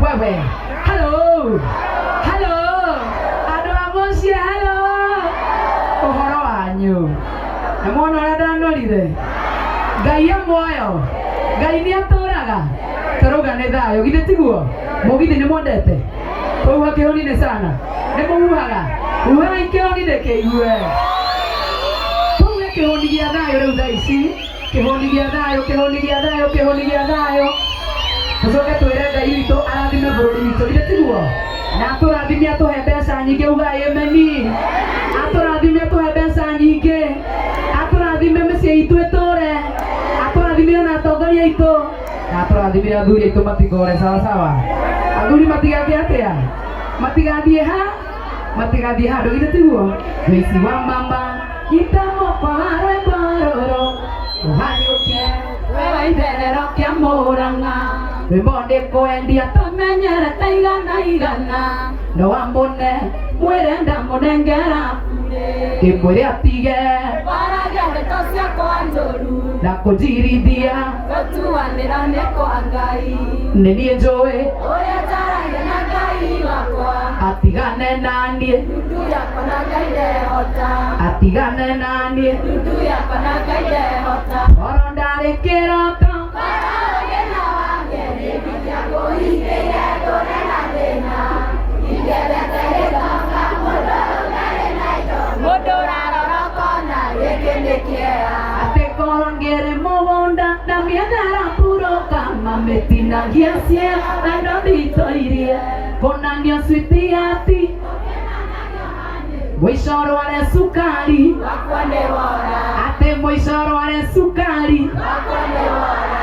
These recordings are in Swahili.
wewe. Hello. Hello. Ado amosia hello. Ohoro wanyu. Namono radanolire. Ngai amoyo. Ngai ni aturaga. Taroga ne thayo githe tiguo. Mugithi ni mwendete. Koguo akihonine sana. Ni muhuhaga. Uhaga ikihonine kiigue. Koguo kihoni gia thayo riu thaa ici. Kihoni gia thayo, kihoni gia thayo, kihoni gia thayo. Tucoke twire Ngai witũ arathime bũrũri witũ githĩ tiguo na atũrathime atũhe mbeca nyingĩ uga ameni atũrathime atũhe mbeca nyingĩ atũrathime mĩciĩ itũ ĩtũre atũrathime ona atongoria aitũ na atũrathime athuri aitũ matigore sawa sawa athuri matigake atĩa matigathiĩ handũ githĩ tiguo wĩici wa mama gĩtamoko rwĩmbo rũrũ ũhanyũkie wewe itherero kĩa Mũrang'a rwĩmbo ndĩkwendia tũmenyerete igana igana no wambone mwĩre ndamũnengera ndĩmwĩre atige waragia ndeto ciakwa njũru na kũnjirithia gũtuanĩra nĩ kwa Ngai nĩ niĩ njũĩ ũrĩa njaragia na Ngai wakwa atigane nanie ndugu yakwa na Ngai hota atigane nanie ndugu yakwa na Ngai hota oro ndari kiroto gena wange nĩnginya kũhingĩria ndũre na thĩna ingĩendete gĩtonga mũndũ ũrarora kona gĩkĩ nĩ kĩeha atĩ korwo ngĩrĩ mũgũnda na mĩethera purũka mamĩtinagia ciea na ndothitoirie kũnanio switiati mũico rware sukari wakwa nĩ wora atĩ mũico rware sukari wakwa nĩ wora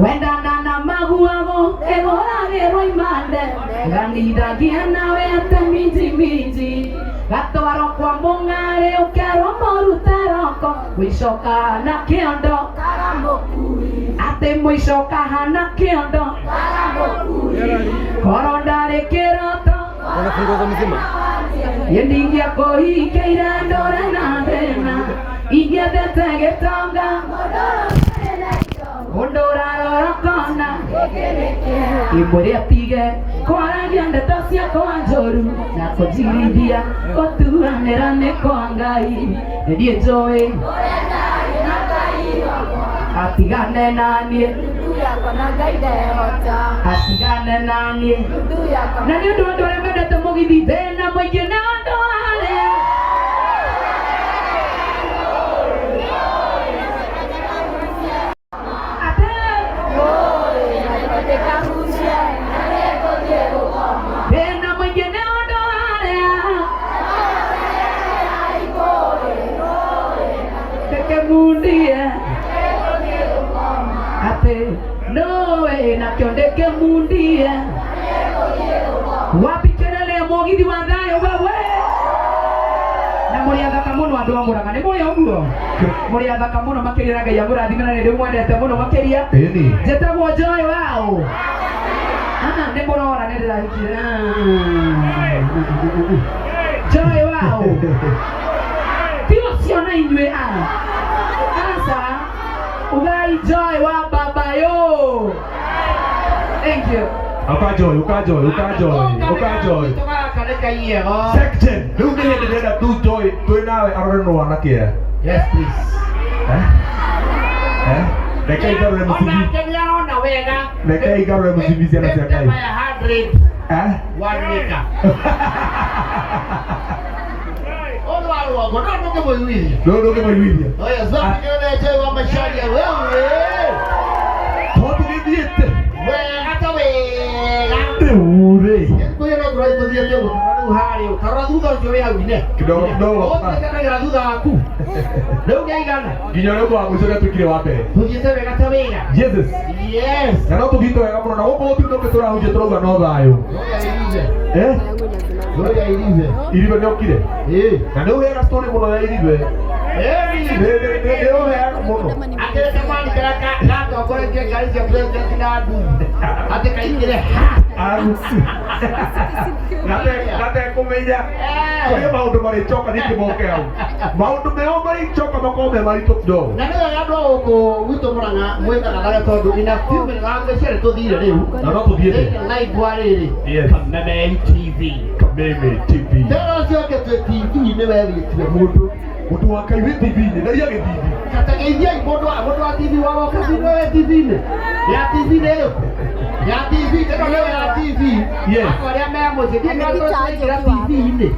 wendana na maguago ĩgũragĩrwo imande ganithagia nawe ate minji gatwaro kwa mũng'arĩ ũkerwo mũrute roko mũico kahana kĩondo karamũkui atĩ mũico kahana kĩondo korwo ndarĩ kĩroto ndingĩa kũhingĩire ndũre na thĩna ingĩendete gĩtonga mũndũ ũrarora kona imũrĩa tige kwaragia ndeto ciakwa njũru na kũnjirithia gũtuanĩra nĩ kwa Ngai nĩniĩ njũĩ atigane naniĩ atigane naniĩ na nĩ ũndũ wa andũ arĩa mendete mũgithi thĩna mũingĩ nĩ ũndũ warĩa thĩna mũingĩ nĩ ũndũ warĩa ndĩkĩmundie atĩ nũĩ nakĩo ndĩkĩmundie wapikĩrĩrĩa mũgithi wa thayũ wewe na mũrĩ athaka mũno andũ a Mũrang'a nĩ mũrĩ ũguo mũrĩ athaka mũno makĩria na Ngai amũrathime na nĩ ndĩmwendete mũno makĩria njĩtagwo Joy wao nĩ mũrora nĩ ndĩrahikire Joy wao ti ũcio na inyuĩ aca ugai Joy wa baba yo thank you Ukajoy. Section. Rĩu nĩ hĩndĩ ndĩrenda tu Joy twĩ nawe arore nũ wanakia. yes please Reke igarũre mũcibi. ona wega Reke igarũre mũcibi ciana cia Ngai. 100 one maker no ndũngĩmũiguithia. oya zote Joy wa Macharia wewe Tondũ tũgĩthiĩte wega ta wega rĩu-rĩ kwĩna ndũrĩ tũthiĩte gũtara rĩu harĩ ũkarora thutha ũcio wĩ hau ine kidogo ũtĩkanagĩra thutha waku rĩu nĩaigana nginya ũrĩa ũmwe wa mũico ũrĩa twĩkire wa mbere. tũthiĩte wega ta wĩra Jesus. yes Na no tũthiĩte wega mũno na gũkũ gũtirĩ tũrahunjia tũrauga no thayũ. Iribe nĩ okire na nĩ ũheaga story mũno ya Iribe. Nĩ ũheaga mũno. atongoretie ngari cia president na nduthi atĩ kaingĩre gatekũmenya kũrĩ maũndũ marĩcoka ningĩ moke hau. Maũndũ meo marĩcoka makorwo me maritũ kidogo. na nĩ wega andũ a gũkũ gwitũ Mũrang'a mwĩkanaga tondũ ina few minutes wangĩciarĩ tũthire rĩu Na no tũthiĩte. naigua rĩrĩ Yes. Kameme TV Kameme TV. tena cioke twĩ TV-inĩ we wĩtire mũndũ Mũndũ wa Ngai wĩ TV-inĩ tharia gĩthithi. kategeithiai mũndũ wa TV wao kabino we TV-inĩ ya TV-inĩ ĩrĩkũ ya TV tena nĩyo ya TV Yes. andũ arĩa me mũciĩ ndĩngĩra TV-inĩ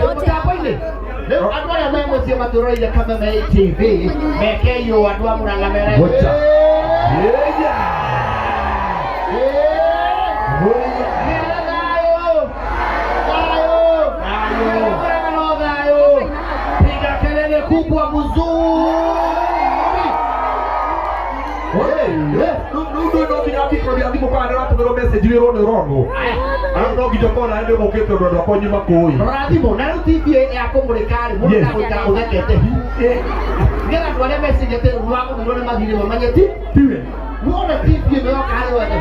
mũtambo-inĩ rĩu andũ arĩa me mũciĩ matũroire Kameme TV mekeirwo andũ a Mũrang'a mere Gocha. kubwa mzuri. Nundu no nginya ngikoro bia thimu kana ratũmĩrwo message wĩrwo nĩ ũronwo. Arabu no nginya kona nĩ mũkĩte ũndũ wa kwanyu makũi. Rora thimũ na rĩu TV ya kũmũrĩka-rĩ mũndũ ndagũikara ũthekete hi. Nĩgetha andũ arĩa mecindĩte rũa kũmĩrwo nĩ mathirĩ mamanye ti. Tiwe. Muone TV ĩno yoka harĩ wothe.